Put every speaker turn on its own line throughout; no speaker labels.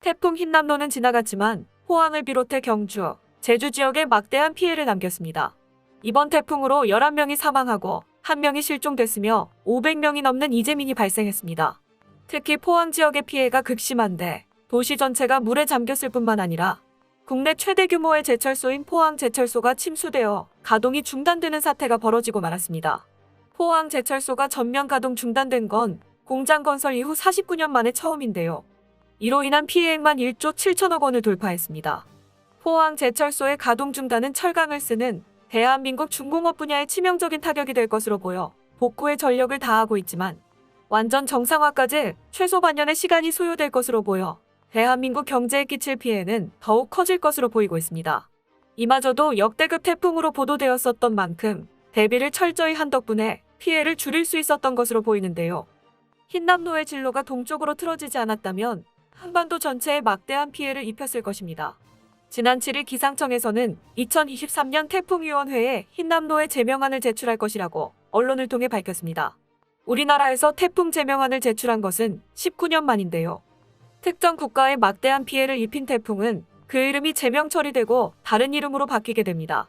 태풍 흰남노는 지나갔지만 포항을 비롯해 경주, 제주 지역에 막대한 피해를 남겼습니다. 이번 태풍으로 11명이 사망하고 1명이 실종됐으며 500명이 넘는 이재민이 발생했습니다. 특히 포항 지역의 피해가 극심한데 도시 전체가 물에 잠겼을 뿐만 아니라 국내 최대 규모의 제철소인 포항제철소가 침수되어 가동이 중단되는 사태가 벌어지고 말았습니다. 포항제철소가 전면 가동 중단된 건 공장 건설 이후 49년 만에 처음인데요. 이로 인한 피해액만 1조 7천억 원을 돌파했습니다. 포항제철소의 가동 중단은 철강을 쓰는 대한민국 중공업 분야에 치명적인 타격이 될 것으로 보여 복구에 전력을 다하고 있지만 완전 정상화까지 최소 반년의 시간이 소요될 것으로 보여 대한민국 경제에 끼칠 피해는 더욱 커질 것으로 보이고 있습니다. 이마저도 역대급 태풍으로 보도되었었던 만큼 대비를 철저히 한 덕분에 피해를 줄일 수 있었던 것으로 보이는데요. 흰남노의 진로가 동쪽으로 틀어지지 않았다면 한반도 전체에 막대한 피해를 입혔을 것입니다. 지난 7일 기상청에서는 2023년 태풍위원회에 흰남노의 제명안을 제출할 것이라고 언론을 통해 밝혔습니다. 우리나라에서 태풍 제명안을 제출한 것은 19년 만인데요. 특정 국가에 막대한 피해를 입힌 태풍은 그 이름이 제명 처리되고 다른 이름으로 바뀌게 됩니다.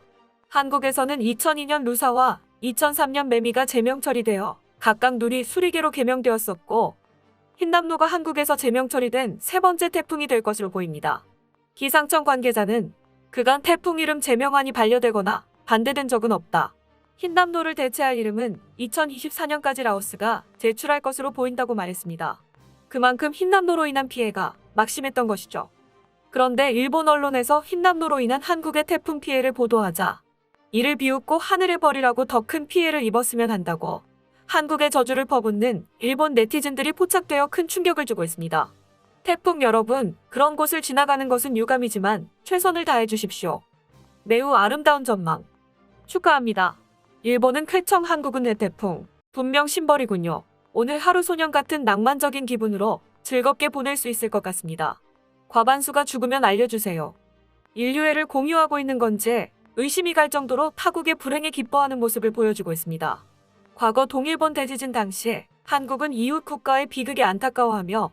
한국에서는 2002년 루사와 2003년 매미가 제명 처리되어 각각 누리 수리계로 개명되었었고 흰남노가 한국에서 제명 처리된 세 번째 태풍이 될 것으로 보입니다. 기상청 관계자는 그간 태풍 이름 제명안이 반려되거나 반대된 적은 없다. 흰남노를 대체할 이름은 2024년까지 라오스가 제출할 것으로 보인다고 말했습니다. 그만큼 흰남노로 인한 피해가 막심했던 것이죠. 그런데 일본 언론에서 흰남노로 인한 한국의 태풍 피해를 보도하자 이를 비웃고 하늘에 버리라고 더 큰 피해를 입었으면 한다고 한국의 저주를 퍼붓는 일본 네티즌들이 포착되어 큰 충격을 주고 있습니다. 태풍 여러분, 그런 곳을 지나가는 것은 유감이지만 최선을 다해 주십시오. 매우 아름다운 전망. 축하합니다. 일본은 쾌청, 한국은 대태풍. 분명 심벌이군요. 오늘 하루 소년 같은 낭만적인 기분으로 즐겁게 보낼 수 있을 것 같습니다. 과반수가 죽으면 알려주세요. 인류애를 공유하고 있는 건지 의심이 갈 정도로 타국의 불행에 기뻐하는 모습을 보여주고 있습니다. 과거 동일본 대지진 당시 한국은 이웃 국가의 비극에 안타까워하며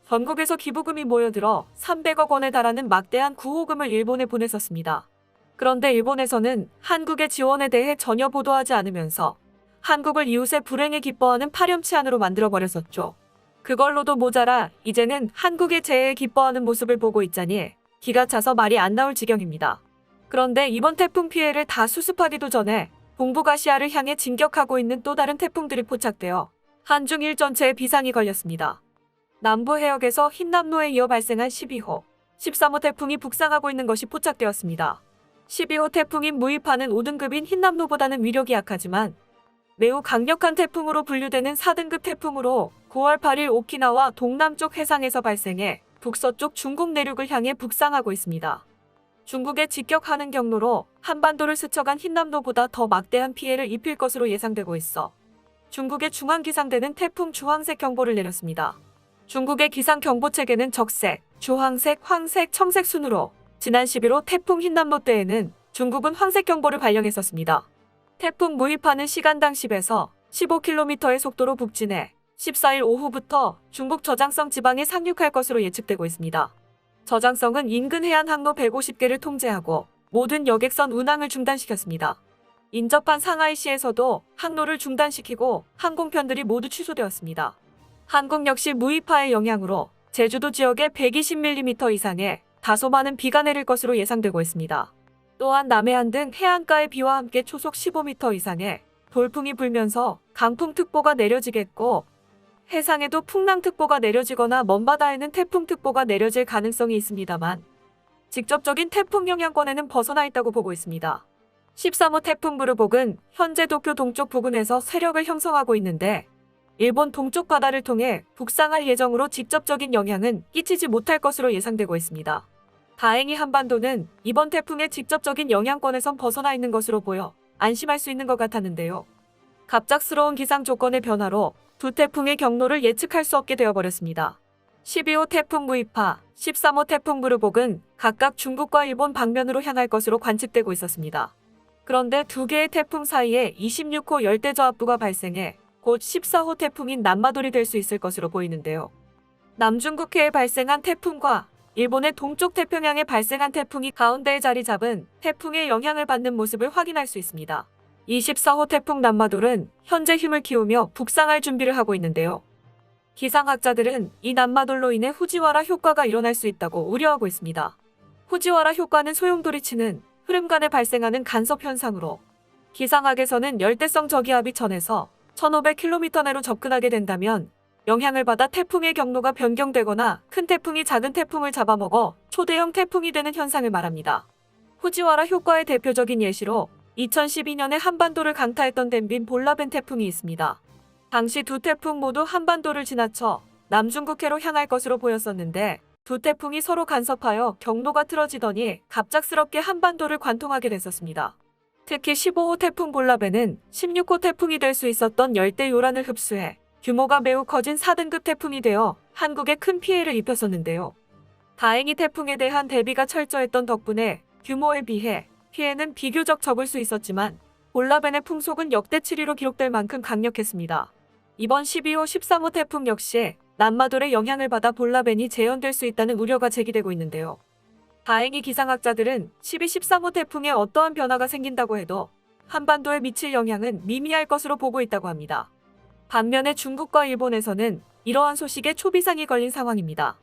전국에서 기부금이 모여들어 300억 원에 달하는 막대한 구호금을 일본에 보냈었습니다. 그런데 일본에서는 한국의 지원에 대해 전혀 보도하지 않으면서 한국을 이웃의 불행에 기뻐하는 파렴치한으로 만들어버렸었죠. 그걸로도 모자라 이제는 한국의 재해에 기뻐하는 모습을 보고 있자니 기가 차서 말이 안 나올 지경입니다. 그런데 이번 태풍 피해를 다 수습하기도 전에 동북아시아를 향해 진격하고 있는 또 다른 태풍들이 포착되어 한중일 전체에 비상이 걸렸습니다. 남부 해역에서 흰남노에 이어 발생한 12호, 13호 태풍이 북상하고 있는 것이 포착되었습니다. 12호 태풍인 무이파는 5등급인 흰남노보다는 위력이 약하지만 매우 강력한 태풍으로 분류되는 4등급 태풍으로 9월 8일 오키나와 동남쪽 해상에서 발생해 북서쪽 중국 내륙을 향해 북상하고 있습니다. 중국에 직격하는 경로로 한반도를 스쳐간 흰남노보다 더 막대한 피해를 입힐 것으로 예상되고 있어 중국의 중앙기상대는 태풍 주황색 경보를 내렸습니다. 중국의 기상경보 체계는 적색, 주황색, 황색, 청색 순으로 지난 11호 태풍 흰남노 때에는 중국은 황색 경보를 발령했었습니다. 태풍 무이파는 시간당 10에서 15km의 속도로 북진해 14일 오후부터 중국 저장성 지방에 상륙할 것으로 예측되고 있습니다. 저장성은 인근 해안 항로 150개를 통제하고 모든 여객선 운항을 중단시켰습니다. 인접한 상하이시에서도 항로를 중단시키고 항공편들이 모두 취소되었습니다. 한국 역시 무이파의 영향으로 제주도 지역에 120mm 이상의 다소 많은 비가 내릴 것으로 예상되고 있습니다. 또한 남해안 등 해안가의 비와 함께 초속 15m 이상의 돌풍이 불면서 강풍특보가 내려지겠고 해상에도 풍랑특보가 내려지거나 먼바다에는 태풍특보가 내려질 가능성이 있습니다만 직접적인 태풍 영향권에는 벗어나 있다고 보고 있습니다. 13호 태풍 부르복은 현재 도쿄 동쪽 부근에서 세력을 형성하고 있는데 일본 동쪽 바다를 통해 북상할 예정으로 직접적인 영향은 끼치지 못할 것으로 예상되고 있습니다. 다행히 한반도는 이번 태풍의 직접적인 영향권에선 벗어나 있는 것으로 보여 안심할 수 있는 것 같았는데요. 갑작스러운 기상 조건의 변화로 두 태풍의 경로를 예측할 수 없게 되어버렸습니다. 12호 태풍 무이파, 13호 태풍 부르복은 각각 중국과 일본 방면으로 향할 것으로 관측되고 있었습니다. 그런데 두 개의 태풍 사이에 26호 열대저압부가 발생해 곧 14호 태풍인 남마돌이 될 수 있을 것으로 보이는데요. 남중국해에 발생한 태풍과 일본의 동쪽 태평양에 발생한 태풍이 가운데에 자리 잡은 태풍의 영향을 받는 모습을 확인할 수 있습니다. 24호 태풍 남마돌은 현재 힘을 키우며 북상할 준비를 하고 있는데요. 기상학자들은 이 남마돌로 인해 후지와라 효과가 일어날 수 있다고 우려하고 있습니다. 후지와라 효과는 소용돌이 치는 흐름 간에 발생하는 간섭 현상으로 기상학에서는 열대성 저기압이 전에서 1500km 내로 접근하게 된다면 영향을 받아 태풍의 경로가 변경되거나 큰 태풍이 작은 태풍을 잡아먹어 초대형 태풍이 되는 현상을 말합니다. 후지와라 효과의 대표적인 예시로 2012년에 한반도를 강타했던 덴빈 볼라벤 태풍이 있습니다. 당시 두 태풍 모두 한반도를 지나쳐 남중국해로 향할 것으로 보였었는데 두 태풍이 서로 간섭하여 경로가 틀어지더니 갑작스럽게 한반도를 관통하게 됐었습니다. 특히 15호 태풍 볼라벤은 16호 태풍이 될 수 있었던 열대 요란을 흡수해 규모가 매우 커진 4등급 태풍이 되어 한국에 큰 피해를 입혔었는데요. 다행히 태풍에 대한 대비가 철저했던 덕분에 규모에 비해 피해는 비교적 적을 수 있었지만 볼라벤의 풍속은 역대 7위로 기록될 만큼 강력했습니다. 이번 12호, 13호 태풍 역시 남마돌의 영향을 받아 볼라벤이 재현될 수 있다는 우려가 제기되고 있는데요. 다행히 기상학자들은 12, 13호 태풍에 어떠한 변화가 생긴다고 해도 한반도에 미칠 영향은 미미할 것으로 보고 있다고 합니다. 반면에 중국과 일본에서는 이러한 소식에 초비상이 걸린 상황입니다.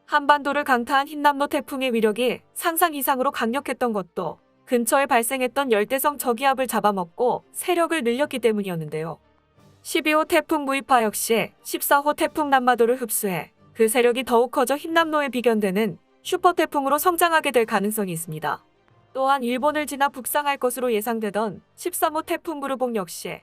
한반도를 강타한 흰남노 태풍의 위력이 상상 이상으로 강력했던 것도 근처에 발생했던 열대성 저기압을 잡아먹고 세력을 늘렸기 때문이었는데요. 12호 태풍 무이파 역시 14호 태풍 남마도를 흡수해 그 세력이 더욱 커져 흰남노에 비견되는 슈퍼태풍으로 성장하게 될 가능성이 있습니다. 또한 일본을 지나 북상할 것으로 예상되던 13호 태풍 무르봉 역시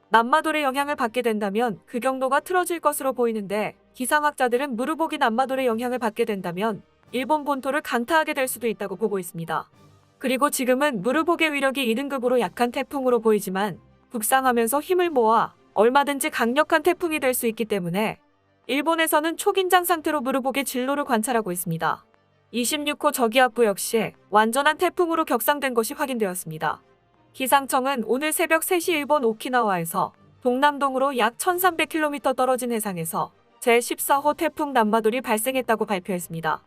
남마돌의 영향을 받게 된다면 그 경로가 틀어질 것으로 보이는데 기상학자들은 무르복이 남마돌의 영향을 받게 된다면 일본 본토를 강타하게 될 수도 있다고 보고 있습니다. 그리고 지금은 무르복의 위력이 2등급으로 약한 태풍으로 보이지만 북상하면서 힘을 모아 얼마든지 강력한 태풍이 될 수 있기 때문에 일본에서는 초긴장 상태로 무르복의 진로를 관찰하고 있습니다. 26호 저기압부 역시 완전한 태풍으로 격상된 것이 확인되었습니다. 기상청은 오늘 새벽 3시 일본 오키나와에서 동남동으로 약 1300km 떨어진 해상에서 제14호 태풍 남마돌이 발생했다고 발표했습니다.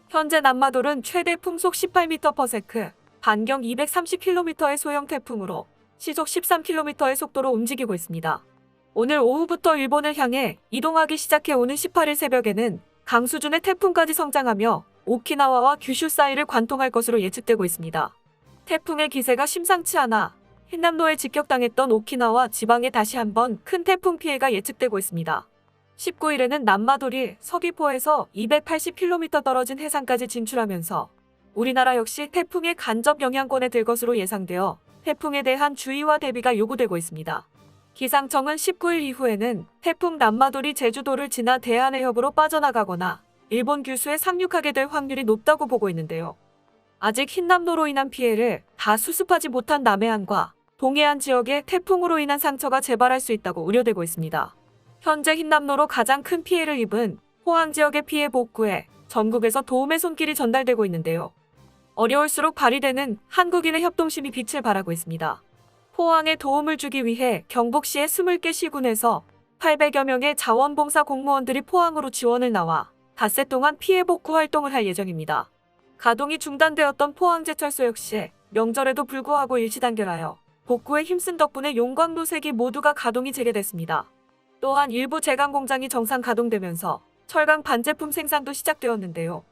현재 남마돌은 최대 풍속 18m/s, 반경 230km의 소형 태풍으로 시속 13km의 속도로 움직이고 있습니다. 오늘 오후부터 일본을 향해 이동하기 시작해 오는 18일 새벽에는 강 수준의 태풍까지 성장하며 오키나와와 규슈 사이를 관통할 것으로 예측되고 있습니다. 태풍의 기세가 심상치 않아 흰남노에 직격당했던 오키나와 지방에 다시 한번 큰 태풍 피해가 예측되고 있습니다. 19일에는 남마돌이 서귀포에서 280km 떨어진 해상까지 진출하면서 우리나라 역시 태풍의 간접 영향권에 들 것으로 예상되어 태풍에 대한 주의와 대비가 요구되고 있습니다. 기상청은 19일 이후에는 태풍 남마돌이 제주도를 지나 대한해협으로 빠져나가거나 일본 규수에 상륙하게 될 확률이 높다고 보고 있는데요. 아직 흰남노로 인한 피해를 다 수습하지 못한 남해안과 동해안 지역에 태풍으로 인한 상처가 재발할 수 있다고 우려되고 있습니다. 현재 흰남노로 가장 큰 피해를 입은 포항 지역의 피해 복구에 전국에서 도움의 손길이 전달되고 있는데요. 어려울수록 발휘되는 한국인의 협동심이 빛을 발하고 있습니다. 포항에 도움을 주기 위해 경북시의 20개 시군에서 800여 명의 자원봉사 공무원들이 포항으로 지원을 나와 닷새 동안 피해 복구 활동을 할 예정입니다. 가동이 중단되었던 포항제철소 역시 명절에도 불구하고 일시단결하여 복구에 힘쓴 덕분에 용광로 3기 모두가 가동이 재개됐습니다. 또한 일부 제강 공장이 정상 가동되면서 철강 반제품 생산도 시작되었는데요.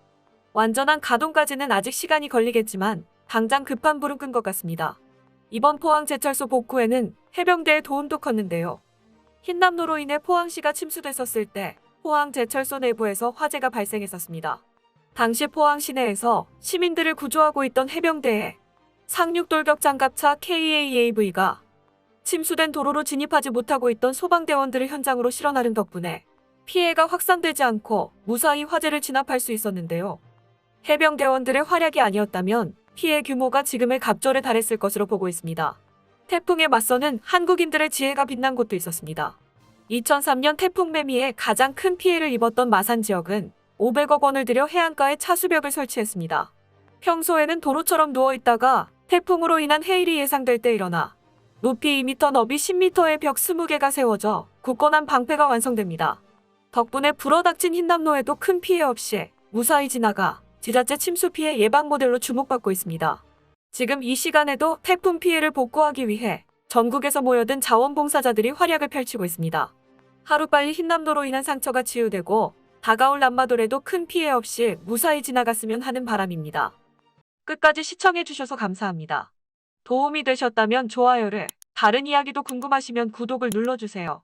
완전한 가동까지는 아직 시간이 걸리겠지만 당장 급한 불은 끈 것 같습니다. 이번 포항제철소 복구에는 해병대의 도움도 컸는데요. 흰남노로 인해 포항시가 침수됐었을 때 포항제철소 내부에서 화재가 발생했었습니다. 당시 포항 시내에서 시민들을 구조하고 있던 해병대의 상륙돌격 장갑차 KAAV가 침수된 도로로 진입하지 못하고 있던 소방대원들을 현장으로 실어 나른 덕분에 피해가 확산되지 않고 무사히 화재를 진압할 수 있었는데요. 해병대원들의 활약이 아니었다면 피해 규모가 지금의 갑절에 달했을 것으로 보고 있습니다. 태풍에 맞서는 한국인들의 지혜가 빛난 곳도 있었습니다. 2003년 태풍 매미에 가장 큰 피해를 입었던 마산 지역은 500억 원을 들여 해안가에 차수벽을 설치했습니다. 평소에는 도로처럼 누워있다가 태풍으로 인한 해일이 예상될 때 일어나 높이 2m, 너비 10m의 벽 20개가 세워져 굳건한 방패가 완성됩니다. 덕분에 불어닥친 흰남노에도 큰 피해 없이 무사히 지나가 지자체 침수 피해 예방 모델로 주목받고 있습니다. 지금 이 시간에도 태풍 피해를 복구하기 위해 전국에서 모여든 자원봉사자들이 활약을 펼치고 있습니다. 하루빨리 흰남노로 인한 상처가 치유되고 다가올 남마돌에도 큰 피해 없이 무사히 지나갔으면 하는 바람입니다. 끝까지 시청해주셔서 감사합니다. 도움이 되셨다면 좋아요를, 다른 이야기도 궁금하시면 구독을 눌러주세요.